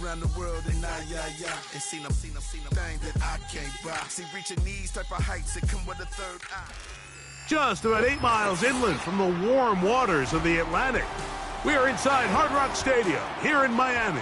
around the world and and seen them thing that I can't buy. See, reaching these type of heights that come with a third eye. Just about 8 miles inland from the warm waters of the Atlantic, we are inside Hard Rock Stadium here in Miami.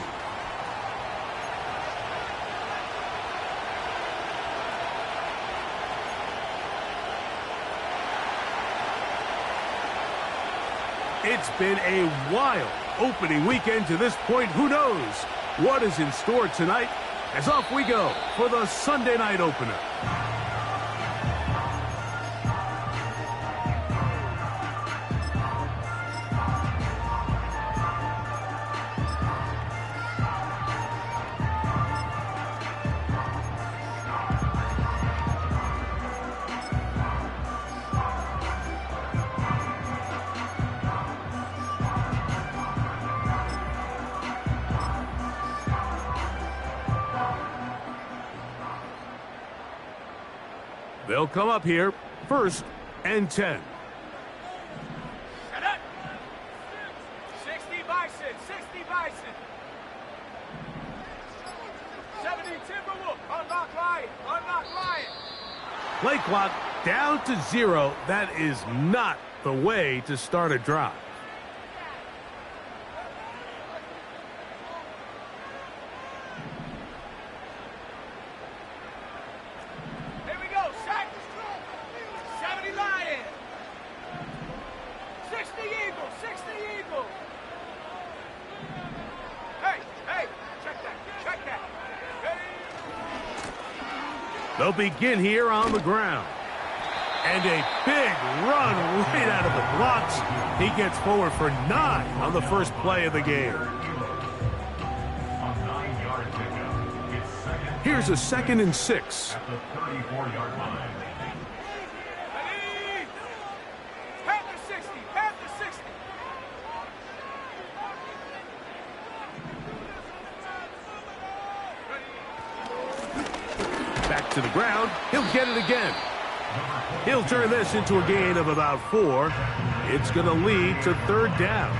It's been a wild opening weekend to this point. Who knows what is in store tonight, as off we go for the Sunday night opener. They'll come up here, 1st and 10. 60 Bison, 60 Bison. 70 Timberwolf, unlock Lion. Play clock down to 0. That is not the way to start a drive. They'll begin here on the ground. And a big run right out of the blocks. He gets forward for 9 on the first play of the game. Here's a 2nd and 6. At the 34-yard line. Back to the ground. He'll get it again. He'll turn this into a gain of about 4. It's going to lead to 3rd down.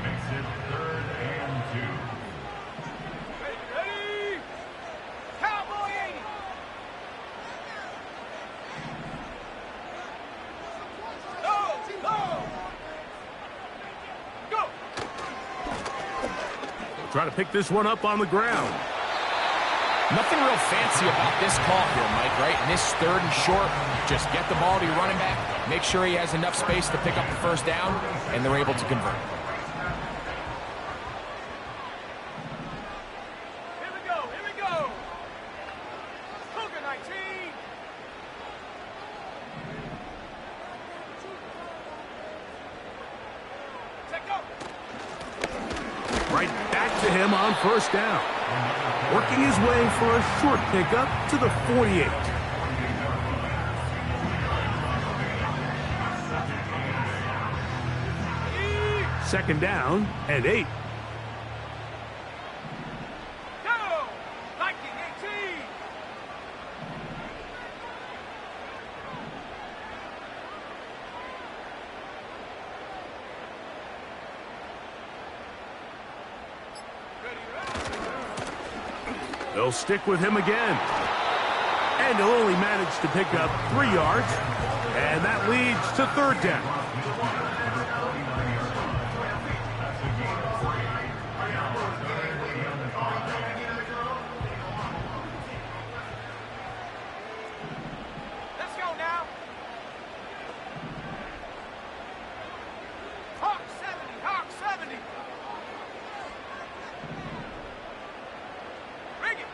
Makes it 3rd and 2. Ready? Cowboy 80. Go. Try to pick this one up on the ground. Nothing real fancy about this call here, Mike, right? In this 3rd and short, just get the ball to your running back, make sure he has enough space to pick up the 1st down, and they're able to convert. Here we go. Cougar 19. Check go. Right back to him on 1st down. Working his way for a short pickup to the 48. Second down and 8. Go! Viking 18. They'll stick with him again. And he'll only manage to pick up 3 yards. And that leads to 3rd down. Let's go now. Hawk 70. Bring it.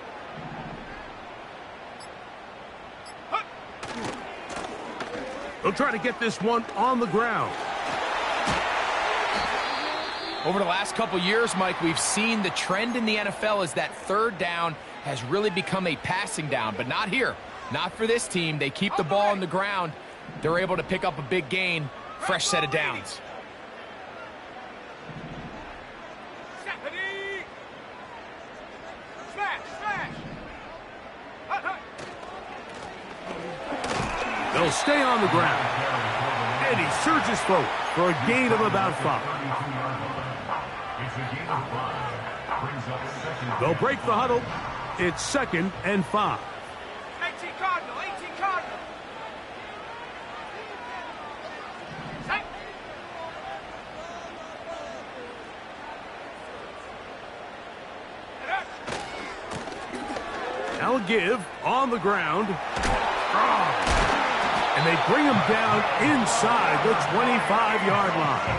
They'll try to get this one on the ground. Over the last couple years, Mike, we've seen the trend in the NFL is that 3rd down has really become a passing down, but not here. Not for this team. They keep the ball on the ground. They're able to pick up a big gain. Fresh set of downs. They'll stay on the ground. And he surges forward for a gain of about 5. It's a gain of 5. brings up second. They'll break the huddle. It's 2nd and 5. 18 Cardinal, 18 Cardinal. Set. Now a give on the ground. And they bring him down inside the 25-yard line.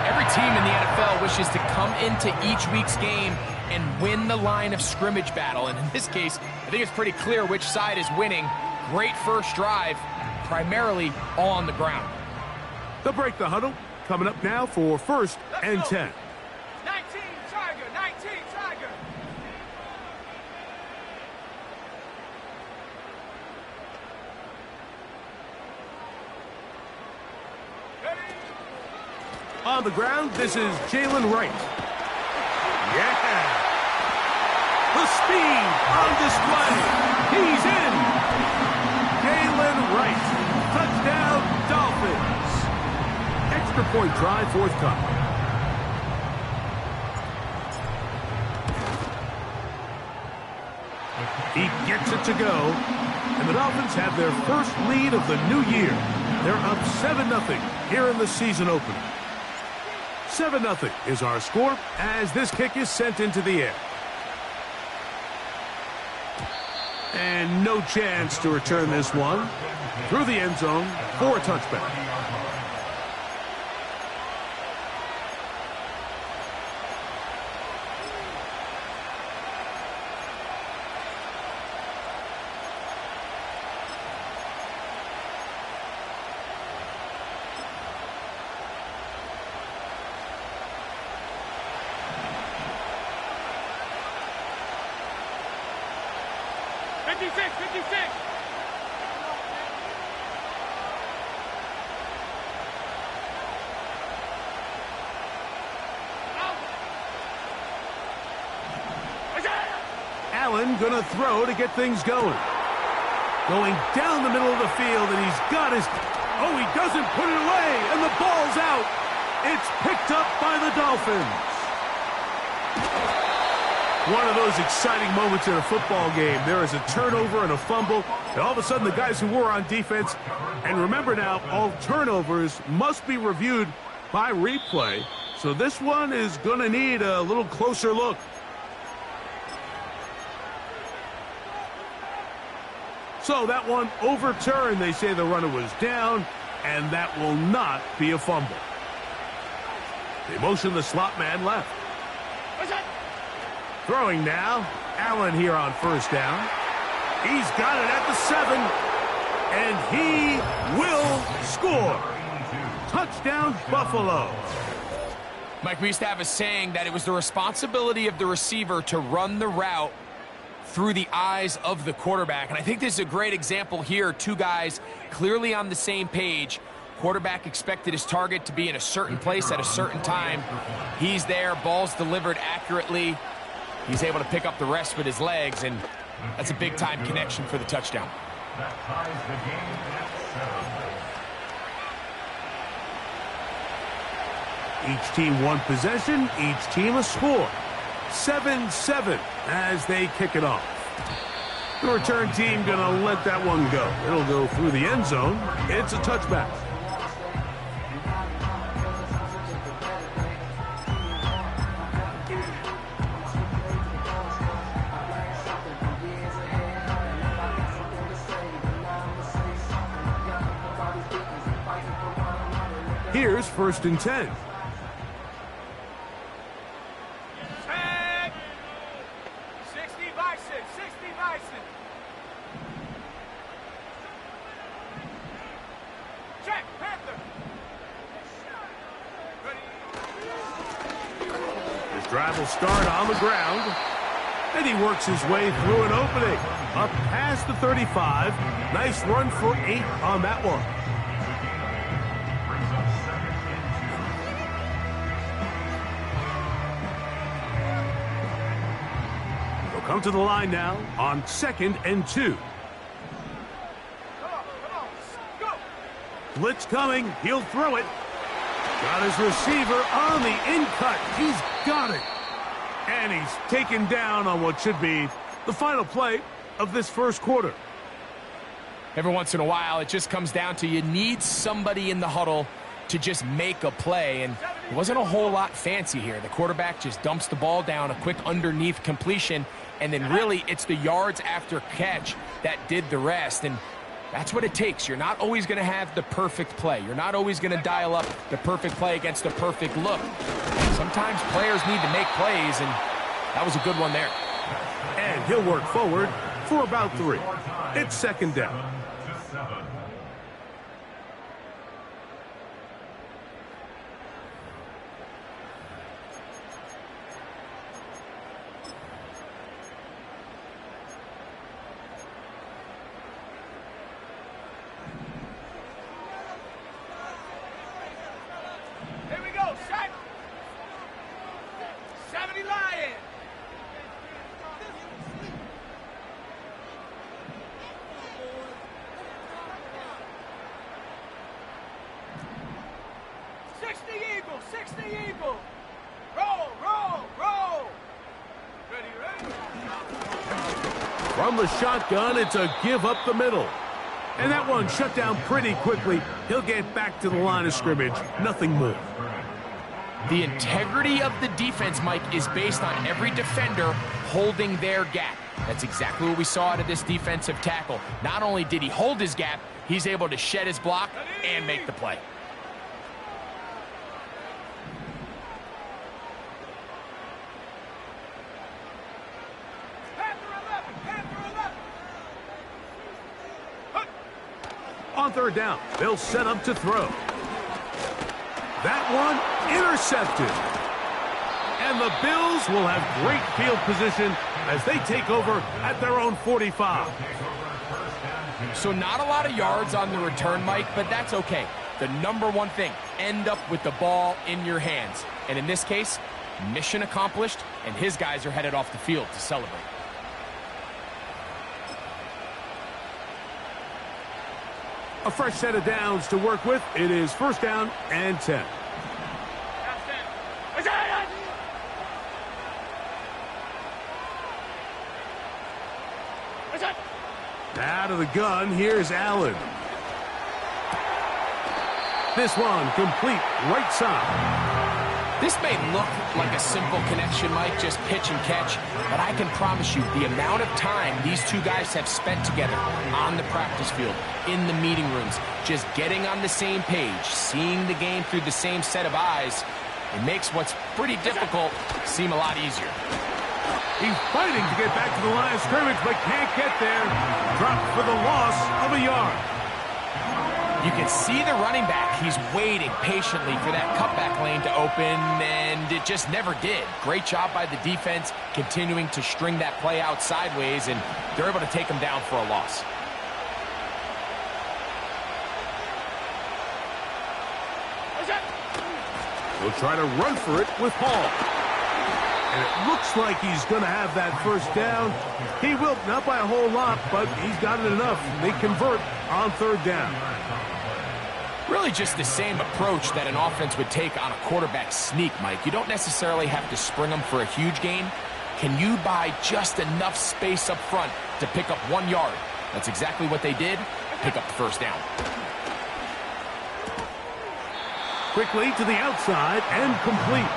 Every team in the NFL wishes to come into each week's game and win the line of scrimmage battle. And in this case, I think it's pretty clear which side is winning. Great first drive, primarily all on the ground. They'll break the huddle. Coming up now for 1st and 10. 19 Tiger, 19 Tiger. On the ground, this is Jalen Wright. Yeah! The speed on display. He's in. Jalen Wright. Touchdown, Dolphins. Extra point try forthcoming. He gets it to go. And the Dolphins have their first lead of the new year. They're up 7-0 here in the season opener. 7-0 is our score as this kick is sent into the air. And no chance to return this one through the end zone for a touchback. Allen gonna throw to get things going. Going down the middle of the field, and he's got his... Oh, he doesn't put it away, and the ball's out. It's picked up by the Dolphins. One of those exciting moments in a football game. There is a turnover and a fumble, and all of a sudden the guys who were on defense... And remember now, all turnovers must be reviewed by replay, so this one is going to need a little closer look. So that one overturned. They say the runner was down, and that will not be a fumble. They motion the slot man left. Throwing now. Allen here on first down. He's got it at the 7, and he will score. Touchdown, Buffalo. Mike, we used to have a saying that it was the responsibility of the receiver to run the route through the eyes of the quarterback. And I think this is a great example here. Two guys clearly on the same page. Quarterback expected his target to be in a certain place at a certain time. He's there, ball's delivered accurately. He's able to pick up the rest with his legs, and that's a big-time connection for the touchdown. That ties the game at 7. Each team one possession, each team a score. 7-7 as they kick it off. The return team gonna let that one go. It'll go through the end zone. It's a touchback. Here's 1st and 10. Set. 60 Bison, 60 Bison. Check, Panther. Ready. His drive will start on the ground. And he works his way through an opening. Up past the 35. Nice run for 8 on that one. Come to the line now on 2nd and 2. Come on, go. Blitz coming. He'll throw it. Got his receiver on the in-cut. He's got it. And he's taken down on what should be the final play of this first quarter. Every once in a while, it just comes down to you need somebody in the huddle to just make a play, and it wasn't a whole lot fancy here. The quarterback just dumps the ball down, a quick underneath completion, and then really it's the yards after catch that did the rest, and that's what it takes. You're not always going to have the perfect play. You're not always going to dial up the perfect play against the perfect look. Sometimes players need to make plays, and that was a good one there. And he'll work forward for about 3. It's second down. Here we go, set. 70 Lion. Eagle, 60 Eagle. Roll, roll, roll. Ready? From the shotgun, it's a give up the middle. And that one shut down pretty quickly. He'll get back to the line of scrimmage. Nothing more. The integrity of the defense, Mike, is based on every defender holding their gap. That's exactly what we saw out of this defensive tackle. Not only did he hold his gap, he's able to shed his block and make the play. On third down, they'll set up to throw. That one intercepted. And the Bills will have great field position as they take over at their own 45. So not a lot of yards on the return, Mike, but that's okay. The number one thing, end up with the ball in your hands. And in this case, mission accomplished, and his guys are headed off the field to celebrate. A fresh set of downs to work with. It is first down and 10. Out of the gun, here's Allen. This one complete right side. This may look like a simple connection, Mike, just pitch and catch, but I can promise you the amount of time these two guys have spent together on the practice field, in the meeting rooms, just getting on the same page, seeing the game through the same set of eyes, it makes what's pretty difficult seem a lot easier. He's fighting to get back to the line of scrimmage, but can't get there. Dropped for the loss of a yard. You can see the running back. He's waiting patiently for that cutback lane to open, and it just never did. Great job by the defense continuing to string that play out sideways, and they're able to take him down for a loss. He'll try to run for it with Hall. And it looks like he's going to have that first down. He will, not by a whole lot, but he's got it enough. They convert on third down. Really just the same approach that an offense would take on a quarterback sneak, Mike. You don't necessarily have to spring them for a huge gain. Can you buy just enough space up front to pick up 1 yard? That's exactly what they did. Pick up the first down. Quickly to the outside and complete.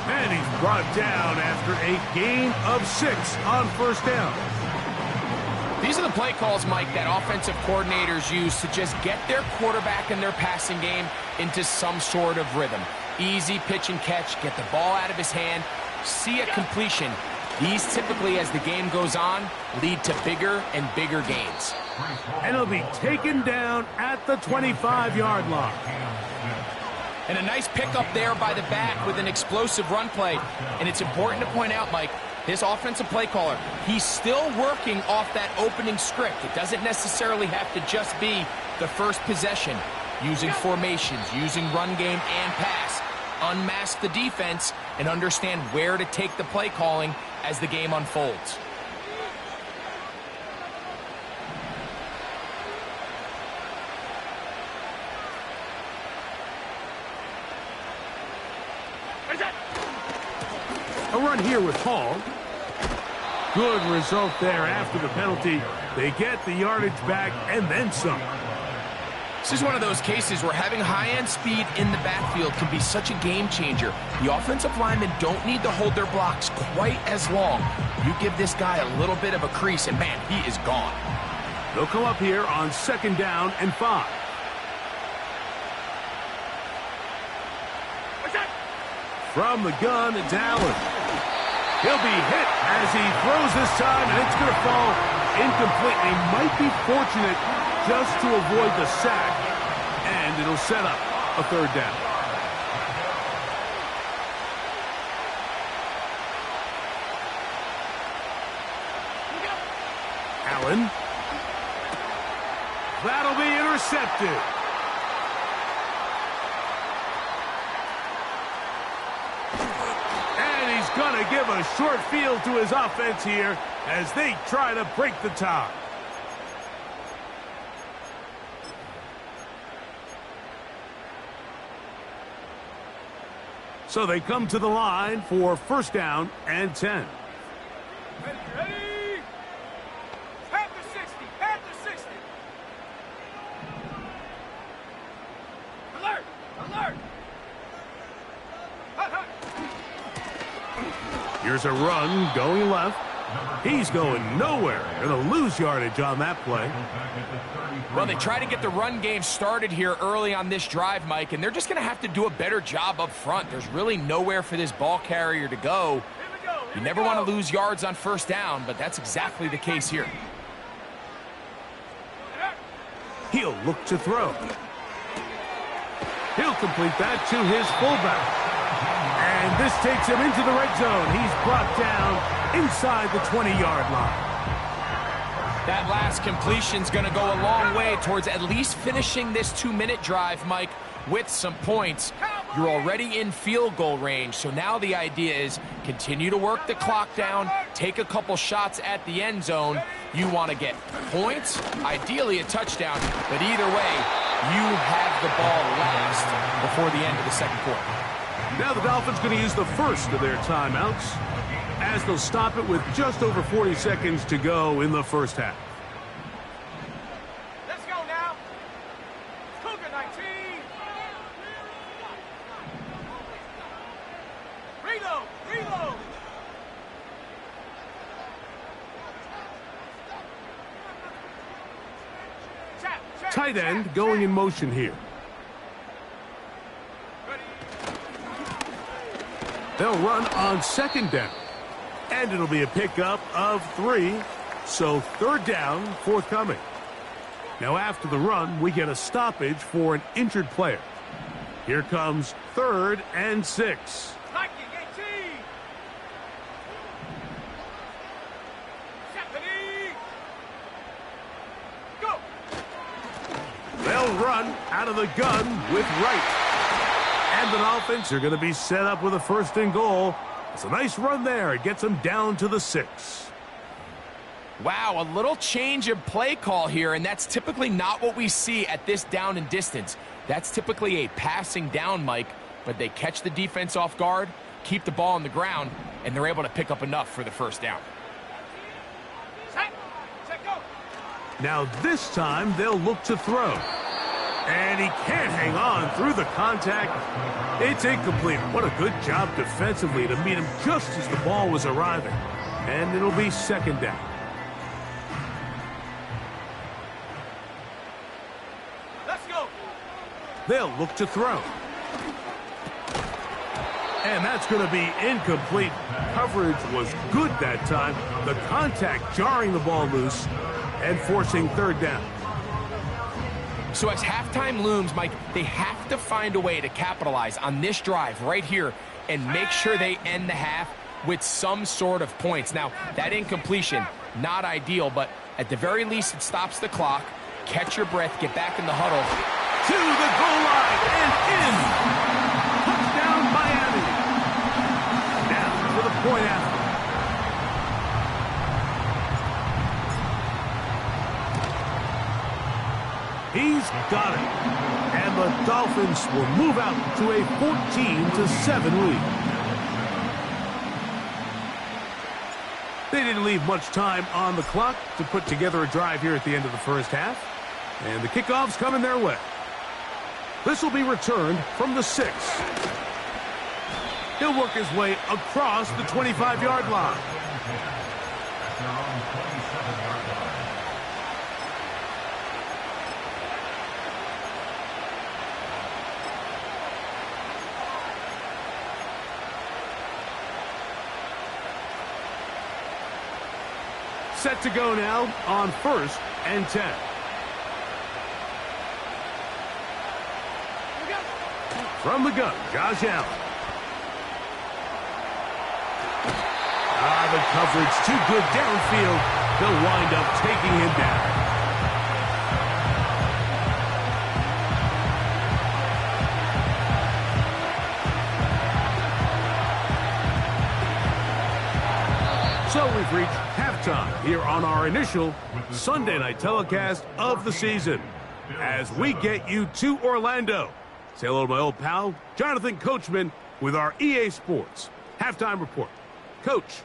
And he's brought down after a gain of 6 on first down. These are the play calls, Mike, that offensive coordinators use to just get their quarterback and their passing game into some sort of rhythm. Easy pitch and catch, get the ball out of his hand, see a completion. These typically, as the game goes on, lead to bigger and bigger gains. And he'll be taken down at the 25-yard line. And a nice pickup there by the back with an explosive run play. And it's important to point out, Mike, this offensive play caller, he's still working off that opening script. It doesn't necessarily have to just be the first possession. Using formations, using run game and pass. Unmask the defense and understand where to take the play calling as the game unfolds. A run here with Hall. Good result there after the penalty. They get the yardage back and then some. This is one of those cases where having high-end speed in the backfield can be such a game changer. The offensive linemen don't need to hold their blocks quite as long. You give this guy a little bit of a crease, and man, he is gone. They'll come up here on 2nd down and 5. From the gun, it's Allen. He'll be hit as he throws this time, and it's going to fall incomplete. He might be fortunate just to avoid the sack, and it'll set up a 3rd down. Allen. That'll be intercepted. And he's going to give a short field to his offense here as they try to break the tie. So they come to the line for 1st down and 10. Ready? Panther 60, Panther 60. Alert, alert. Hut, hut. Here's a run going left. He's going nowhere. Going to lose yardage on that play. Well, they try to get the run game started here early on this drive, Mike, and they're just going to have to do a better job up front. There's really nowhere for this ball carrier to go. You never want to lose yards on 1st down, but that's exactly the case here. He'll look to throw. He'll complete that to his fullback. And this takes him into the red zone. He's brought down inside the 20-yard line. That last completion's going to go a long way towards at least finishing this 2-minute drive, Mike, with some points. You're already in field goal range, so now the idea is continue to work the clock down, take a couple shots at the end zone. You want to get points, ideally a touchdown, but either way, you have the ball last before the end of the 2nd quarter. Now the Dolphins going to use the first of their timeouts as they'll stop it with just over 40 seconds to go in the 1st half. Let's go now. Cougar 19. Reload, reload. Tight end going in motion here. They'll run on 2nd down. And it'll be a pickup of 3. So 3rd down forthcoming. Now after the run, we get a stoppage for an injured player. Here comes 3rd and 6. Viking 18. Stephanie. Go. They'll run out of the gun with Wright. And the Dolphins are going to be set up with a 1st and goal. It's a nice run there. It gets them down to the 6. Wow, a little change of play call here, and that's typically not what we see at this down and distance. That's typically a passing down, Mike, but they catch the defense off guard, keep the ball on the ground, and they're able to pick up enough for the 1st down. Set, go. Now this time they'll look to throw. And he can't hang on through the contact. It's incomplete. What a good job defensively to meet him just as the ball was arriving. And it'll be 2nd down. Let's go. They'll look to throw. And that's going to be incomplete. Coverage was good that time. The contact jarring the ball loose and forcing 3rd down. So as halftime looms, Mike, they have to find a way to capitalize on this drive right here and make sure they end the half with some sort of points. Now, that incompletion, not ideal, but at the very least, it stops the clock. Catch your breath, get back in the huddle. To the goal line and in. Touchdown, Miami. Now for the point after. He's got it. And the Dolphins will move out to a 14-7 lead. They didn't leave much time on the clock to put together a drive here at the end of the first half. And the kickoff's coming their way. This will be returned from the 6. He'll work his way across the 25-yard line. Set to go now on 1st and 10. From the gun, Josh Allen. The coverage too good downfield. They'll wind up taking him down. So we've reached halftime here on our initial Sunday night telecast of the season as we get you to Orlando. Say hello to my old pal, Jonathan Coachman, with our EA Sports halftime report. Coach.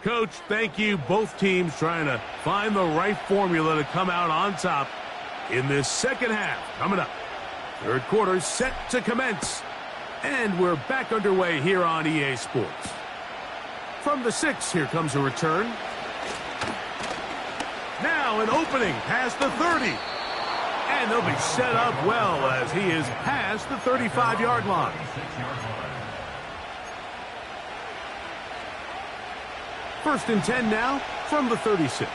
Coach, thank you. Both teams trying to find the right formula to come out on top in this second half. Coming up, third quarter set to commence. And we're back underway here on EA Sports. From the 6, here comes a return. Now an opening past the 30. And they'll be set up well as he is past the 35-yard line. First and 10 now from the 36.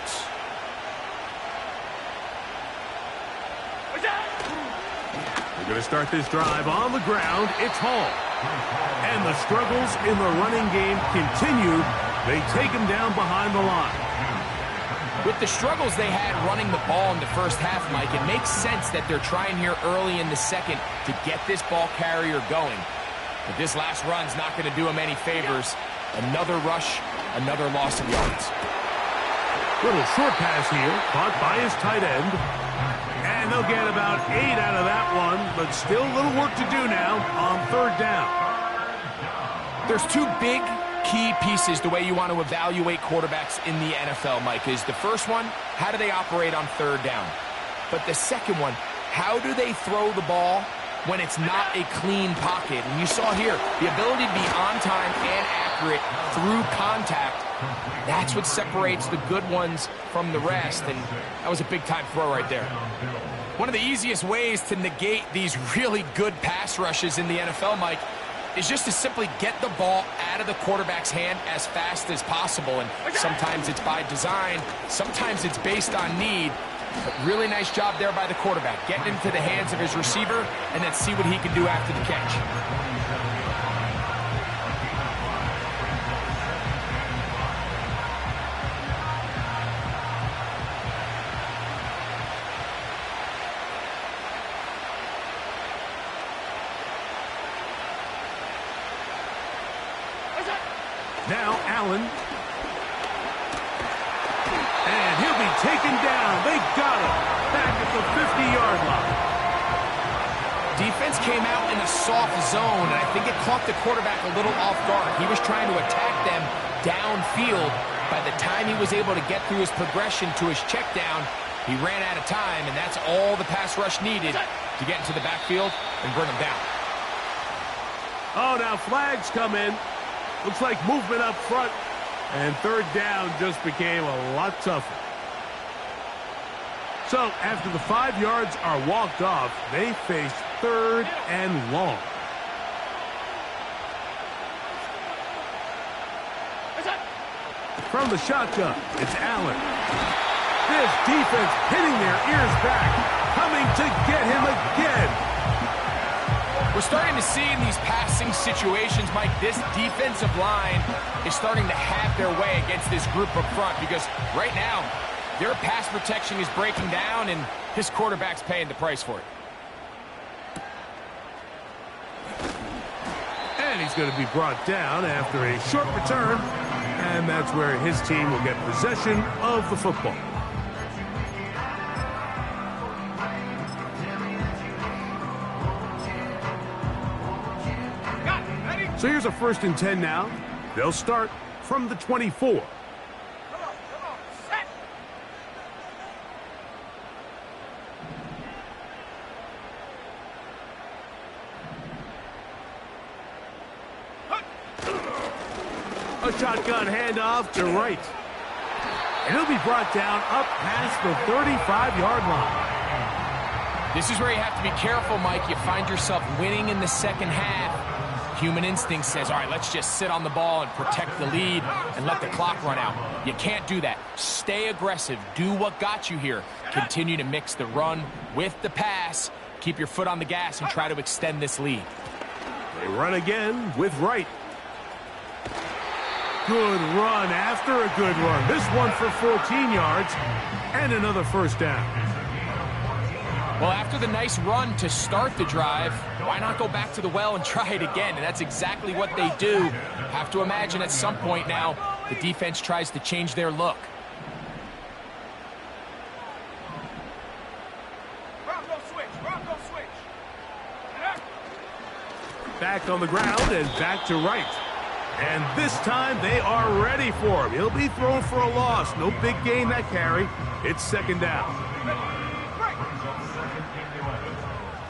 We're going to start this drive on the ground. It's Hall. And the struggles in the running game continue. They take him down behind the line. With the struggles they had running the ball in the first half, Mike, it makes sense that they're trying here early in the second to get this ball carrier going. But this last run's not going to do him any favors. Another rush, another loss of yards. Little short pass here, caught by his tight end. And they'll get about 8 out of that one, but still a little work to do now on third down. There's two big key pieces the way you want to evaluate quarterbacks in the NFL, Mike, is the first one, how do they operate on third down? But the second one, how do they throw the ball when it's not a clean pocket? And you saw here, the ability to be on time and accurate through contact. That's what separates the good ones from the rest, and that was a big-time throw right there. One of the easiest ways to negate these really good pass rushes in the NFL, Mike, is just to simply get the ball out of the quarterback's hand as fast as possible. And sometimes it's by design, sometimes it's based on need. But really nice job there by the quarterback, getting into the hands of his receiver, and then see what he can do after the catch. Now Allen. And he'll be taken down. They got him back at the 50-yard line. Defense came out in a soft zone, and I think it caught the quarterback a little off guard. He was trying to attack them downfield. By the time he was able to get through his progression to his check down, he ran out of time, and that's all the pass rush needed to get into the backfield and bring him down. Oh, now flags come in. Looks like movement up front, and third down just became a lot tougher. So after the 5 yards are walked off, they face third and long. From the shotgun, it's Allen. This defense pinning their ears back, coming to get him again. We're starting to see in these passing situations, Mike, this defensive line is starting to have their way against this group up front because right now, their pass protection is breaking down and his quarterback's paying the price for it. And he's going to be brought down after a short return, and that's where his team will get possession of the football. So here's a 1st and 10 now. They'll start from the 24. Come on, set. A shotgun handoff to Wright. And he'll be brought down up past the 35-yard line. This is where you have to be careful, Mike. You find yourself winning in the second half. Human instinct says, all right, let's just sit on the ball and protect the lead and let the clock run out. You can't do that. Stay aggressive. Do what got you here. Continue to mix the run with the pass. Keep your foot on the gas and try to extend this lead. They run again with Wright. Good run after a good run. This one for 14 yards and another 1st down. Well, after the nice run to start the drive, why not go back to the well and try it again? And that's exactly what they do. Have to imagine at some point now, the defense tries to change their look. Bronco switch, Bronco switch. Back on the ground and back to Wright. And this time they are ready for him. He'll be thrown for a loss. No big gain that carry. It's 2nd down.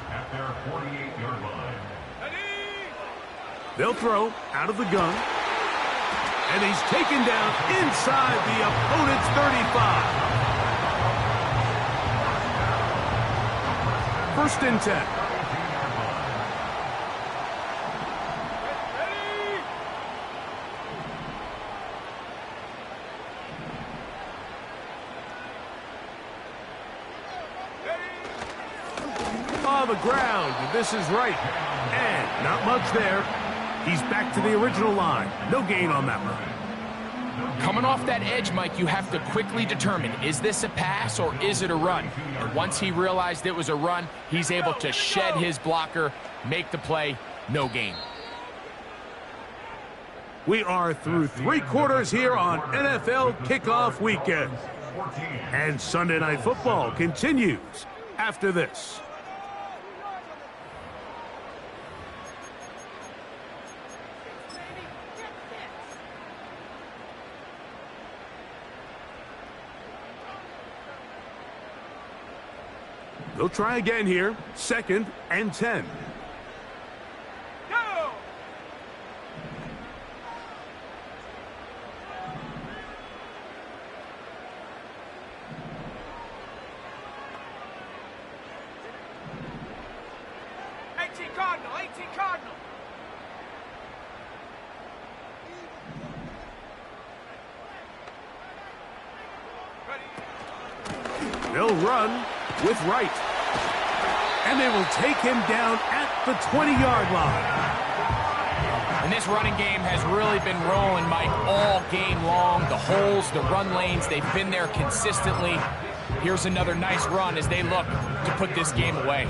At their 48-yard line. They'll throw out of the gun. And he's taken down inside the opponent's 35. 1st and 10. On the ground, this is Wright. And not much there. He's back to the original line. No gain on that one. Coming off that edge, Mike, you have to quickly determine, is this a pass or is it a run? And once he realized it was a run, he's able to shed his blocker, make the play, no gain. We are through 3 quarters here on NFL Kickoff Weekend. And Sunday Night Football continues after this. They'll try again here. 2nd and 10. Go! Cardinal, 18 Cardinal. They'll run with Wright. And they will take him down at the 20-yard line. And this running game has really been rolling, Mike, all game long. The holes, the run lanes, they've been there consistently. Here's another nice run as they look to put this game away.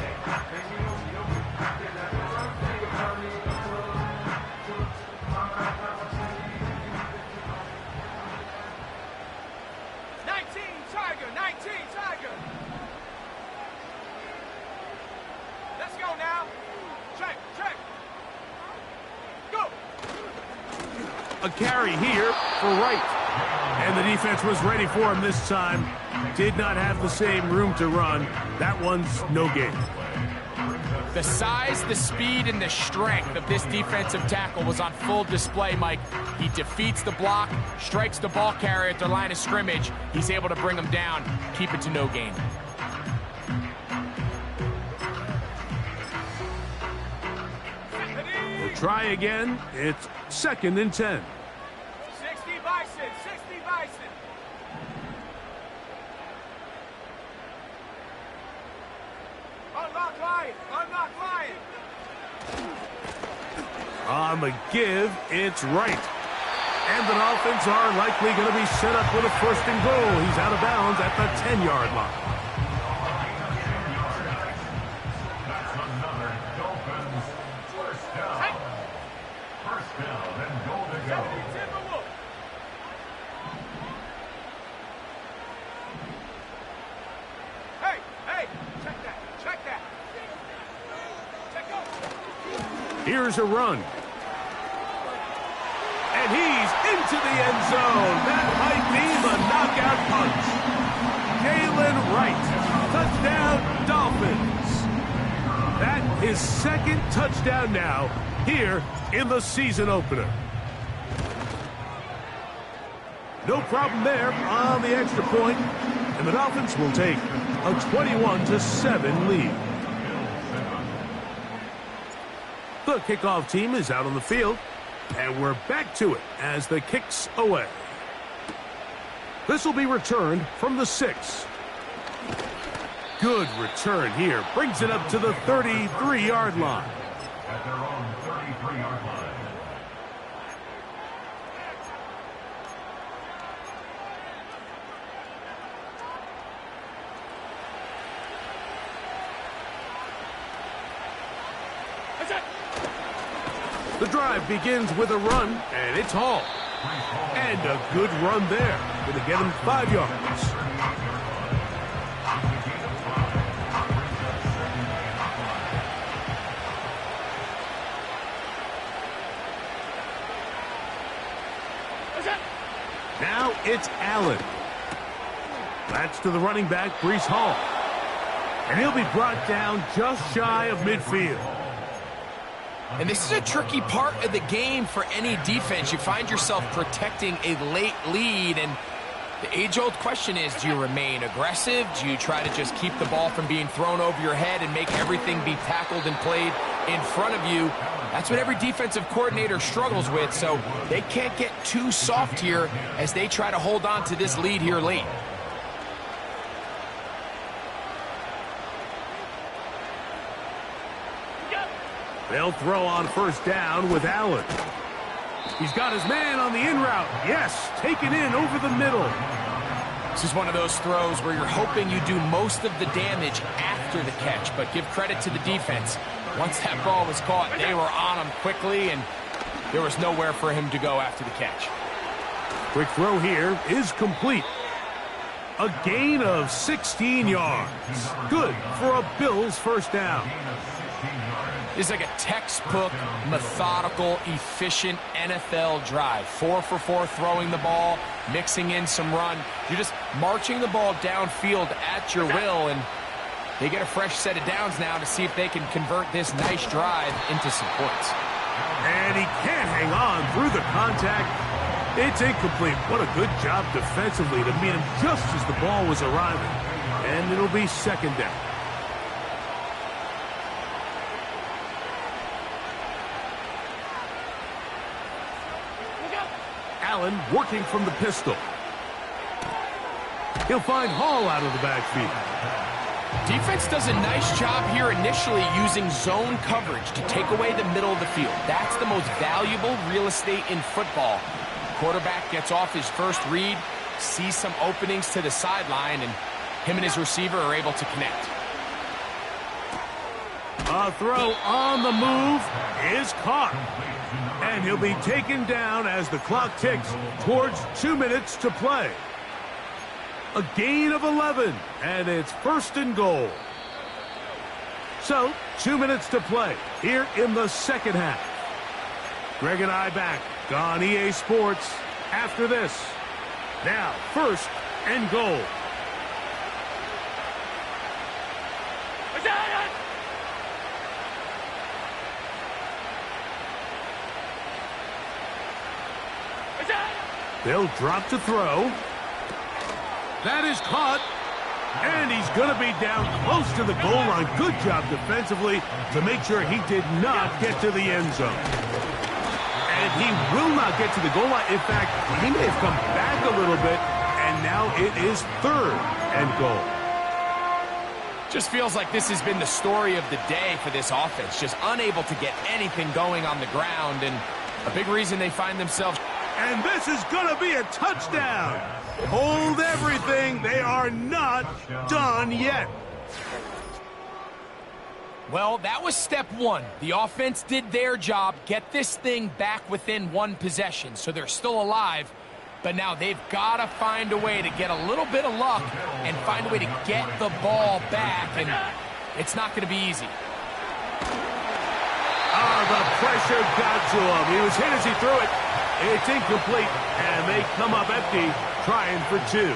A carry here for Wright. And the defense was ready for him this time. Did not have the same room to run. That one's no gain. The size, the speed, and the strength of this defensive tackle was on full display, Mike. He defeats the block, strikes the ball carrier at the line of scrimmage. He's able to bring him down, keep it to no gain. We'll try again. It's 2nd and 10. 60 Bison, 60 Bison. Unlock line, unlock line. On the give, it's Wright. And the Dolphins are likely going to be set up with a 1st and goal. He's out of bounds at the 10-yard line. That's another Dolphins first down. First down and goal to go. Hey, hey, check that, check that. Check out. Here's a run. And he's into the end zone. That might be the knockout punch. Jalen Wright. Touchdown, Dolphins. That is second touchdown now here in the season opener. No problem there on the extra point, and the Dolphins will take a 21-7 lead. The kickoff team is out on the field, and we're back to it as the kick's away. This will be returned from the 6. Good return here. Brings it up to the 33-yard line. At their own 33-yard line. The drive begins with a run, and it's Hall. And a good run there. Going to get him 5 yards. Now it's Allen. That's to the running back, Breece Hall. And he'll be brought down just shy of midfield. And this is a tricky part of the game for any defense. You find yourself protecting a late lead, and the age-old question is, do you remain aggressive? Do you try to just keep the ball from being thrown over your head and make everything be tackled and played in front of you? That's what every defensive coordinator struggles with, so they can't get too soft here as they try to hold on to this lead here late. They'll throw on first down with Allen. He's got his man on the in route. Yes, taken in over the middle. This is one of those throws where you're hoping you do most of the damage after the catch, but give credit to the defense. Once that ball was caught, they were on him quickly, and there was nowhere for him to go after the catch. Quick throw here is complete. A gain of 16 yards. Good for a Bills first down. It's like a textbook, methodical, efficient NFL drive. 4 for 4 throwing the ball, mixing in some run. You're just marching the ball downfield at your will, and they get a fresh set of downs now to see if they can convert this nice drive into some points. And he can't hang on through the contact. It's incomplete. What a good job defensively to meet him just as the ball was arriving. And it'll be second down. Allen working from the pistol. He'll find Hall out of the backfield. Defense does a nice job here initially using zone coverage to take away the middle of the field. That's the most valuable real estate in football. Quarterback gets off his first read, sees some openings to the sideline, and him and his receiver are able to connect. A throw on the move is caught. And he'll be taken down as the clock ticks towards 2 minutes to play. A gain of 11, and it's first and goal. So, 2 minutes to play here in the second half. Greg and I back on EA Sports after this. Now, first and goal. They'll drop to throw. That is caught. And he's going to be down close to the goal line. Good job defensively to make sure he did not get to the end zone. And he will not get to the goal line. In fact, he may have come back a little bit, and now it is third and goal. Just feels like this has been the story of the day for this offense. Just unable to get anything going on the ground, and a big reason they find themselves. And this is going to be a touchdown. Hold everything. They are not done yet. Well, that was step one. The offense did their job, get this thing back within one possession, so they're still alive. But now they've got to find a way to get a little bit of luck and find a way to get the ball back, and it's not going to be easy. Oh, the pressure got to him. He was hit as he threw it. It's incomplete, and they come up empty, trying for 2.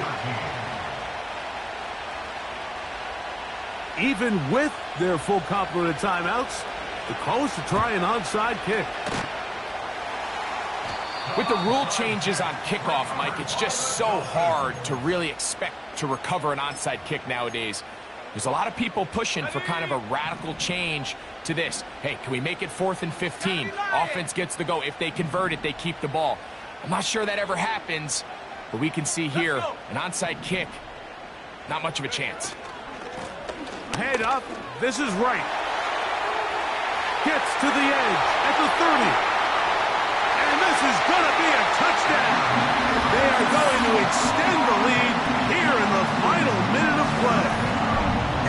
Even with their full complement of timeouts, the call is to try an onside kick. With the rule changes on kickoff, Mike, it's just so hard to really expect to recover an onside kick nowadays. There's a lot of people pushing for kind of a radical change to this. Hey, can we make it 4th and 15? Offense gets the go. If they convert it, they keep the ball. I'm not sure that ever happens, but we can see here an onside kick, not much of a chance. Head up. This is right. Gets to the edge at the 30. And this is going to be a touchdown. They are going to extend the lead here in the final minute of play.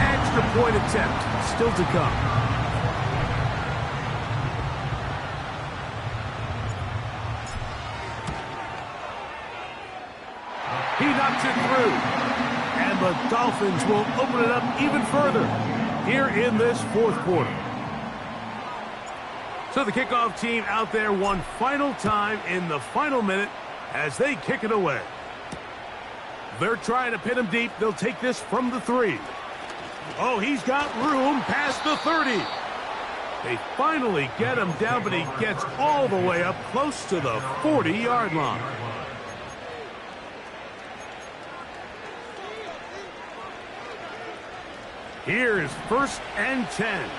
Extra point attempt still to come. He knocks it through. And the Dolphins will open it up even further here in this 4th quarter. So the kickoff team out there one final time in the final minute as they kick it away. They're trying to pin him deep. They'll take this from the 3. Oh, he's got room past the 30. They finally get him down, but he gets all the way up close to the 40-yard line. Here's 1st and 10.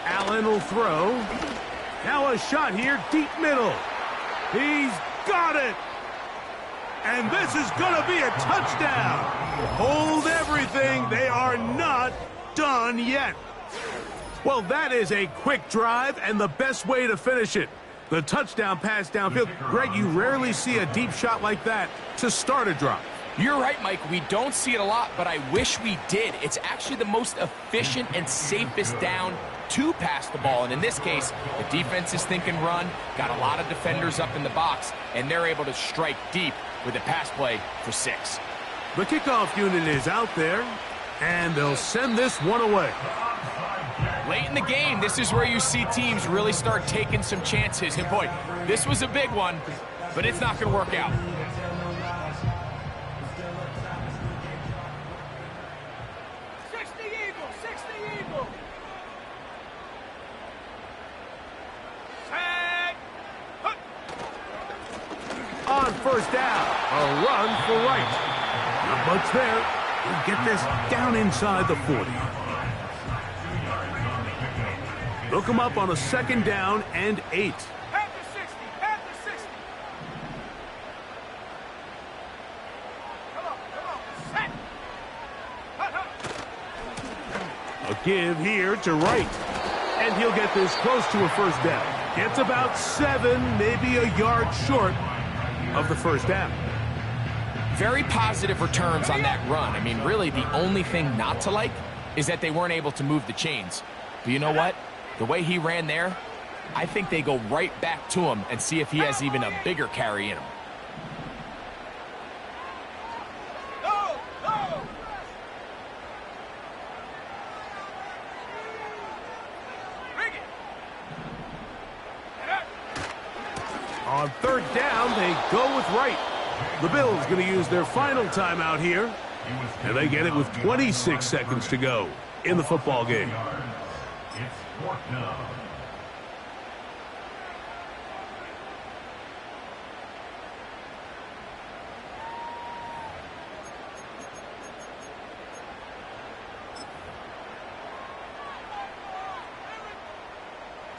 Allen will throw. Now a shot here, deep middle. He's got it. And this is going to be a touchdown. Hold everything. They are not done yet. Well, that is a quick drive and the best way to finish it. The touchdown pass downfield. Greg, you rarely see a deep shot like that to start a drive. You're right, Mike. We don't see it a lot, but I wish we did. It's actually the most efficient and safest down to pass the ball. And in this case, the defense is thinking run, got a lot of defenders up in the box, and they're able to strike deep with a pass play for 6. The kickoff unit is out there, and they'll send this one away. Late in the game, this is where you see teams really start taking some chances. And boy, this was a big one, but it's not going to work out. On 1st down, a run for right. Not much there. He'll get this down inside the 40. They'll come up on a 2nd down and 8. At the 60, at the 60. Come on, set. A give here to right. And he'll get this close to a 1st down. Gets about 7, maybe a yard short of the 1st down. Very positive returns on that run. I mean, really, the only thing not to like is that they weren't able to move the chains. But you know what? The way he ran there, I think they go right back to him and see if he has even a bigger carry in him. On 3rd down, they go with right. The Bills going to use their final timeout here, and they get it with 26 seconds to go in the football game. It's 4th down.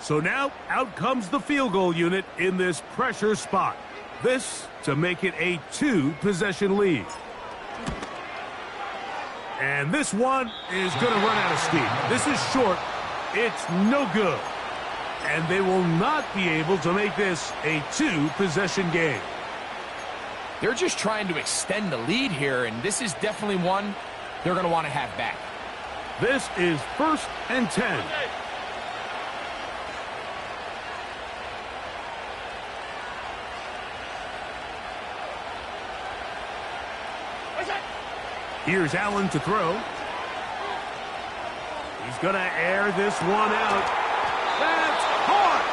So now, out comes the field goal unit in this pressure spot. This to make it a 2-possession lead. And this one is going to run out of steam. This is short. It's no good. And they will not be able to make this a 2-possession game. They're just trying to extend the lead here, and this is definitely one they're going to want to have back. This is 1st and 10. Here's Allen to throw. going to air this one out. That's caught!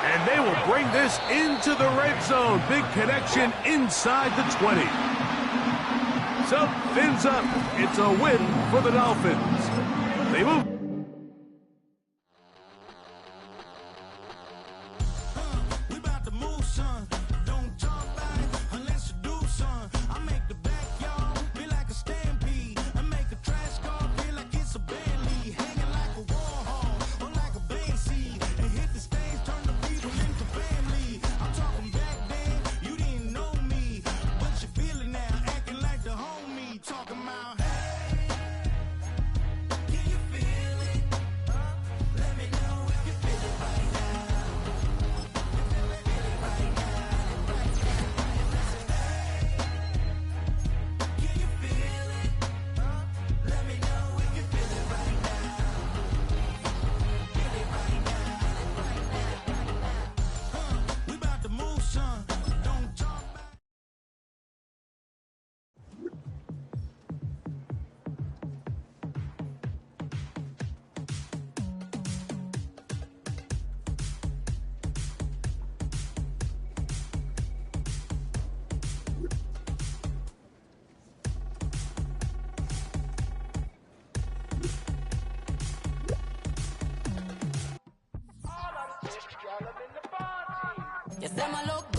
And they will bring this into the red zone. Big connection inside the 20. So, fins up. It's a win for the Dolphins. They move. We about to move, son. Don't talk about it unless you do, son. I make the backyard feel like a stampede. I make a trash car feel like it's a Bentley. Hanging like a Warhol or like a Banksy. And hit the stage, turn the people into family. I'm talking back then, you didn't know me. But you feel it now, acting like the homie. Talking about, hey, can you feel it? Let me know if you feel it right now. Can you feel it? Let me know if you feel it right now. Feel it right now. We about to move, son. Don't talk about. All of the y'all up in the party. You say my look